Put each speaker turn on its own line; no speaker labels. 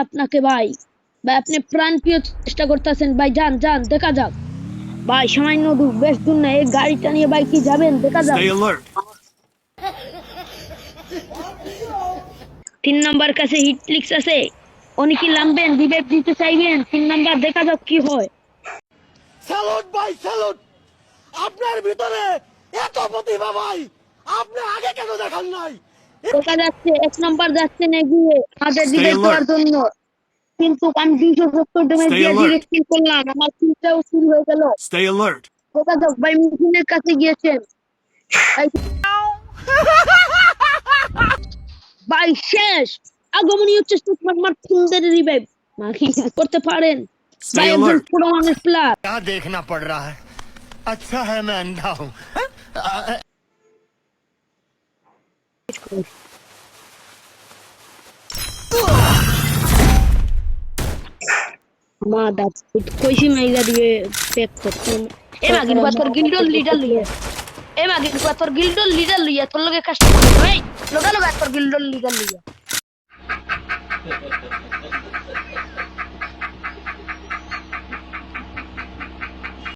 আপনাকে ভাই। ভাই আপনি প্রাণপ্রিয় চেষ্টা করতেছেন ভাই, যান যান দেখা যাক। ভাই সামান্য দূর, বেশ দূর না, এই গাড়িটা নিয়ে ভাই কি যাবেন দেখা যাক।
Stay alert.
3 নাম্বার কাছে হিট ক্লিক্স আছে, উনি কি নামবেন, বিবেক দিতে চাইবেন? 3 নাম্বার দেখা যাক কি হয়।
স্যালুট ভাই স্যালুট, আপনার ভিতরে এত প্রতিভা ভাই, আপনি আগে কেন দেখান নাই?
দেখা যাচ্ছে 1 নাম্বার যাচ্ছে এগিয়ে আমাদের
Stay
ডিবেট দেওয়ার
alert.
জন্য, কিন্তু আমি 270 ড্যামেজ
Stay
দিয়ে
alert.
ডিরেক্ট কিল করলাম, আমার কিলটাও শুরু হয়ে গেল।
Stay alert.
দেখা যাক ভাই মেশিনের কাছে গিয়েছেন ভাই। ভাই শেষ, আগমনী হচ্ছে সুপার মার্ক সুন্দর রিভাইভ মাখি করতে পারেন ভাই,
Stay
একজন
alert.
পুরো মানুষ প্লাস।
क्या देखना पड़ रहा है? अच्छा है मैं अंधा हूँ।
মাদা কইছি মাইলা দিবে পেক করতে। এ মাগির পাথর গিল্ডর লিডার লইয়া, এ মাগির পাথর গিল্ডর লিডার লইয়া তোর লগে কাজ করতে ভাই, লগা লগা তোর গিল্ডর লিডার লইয়া।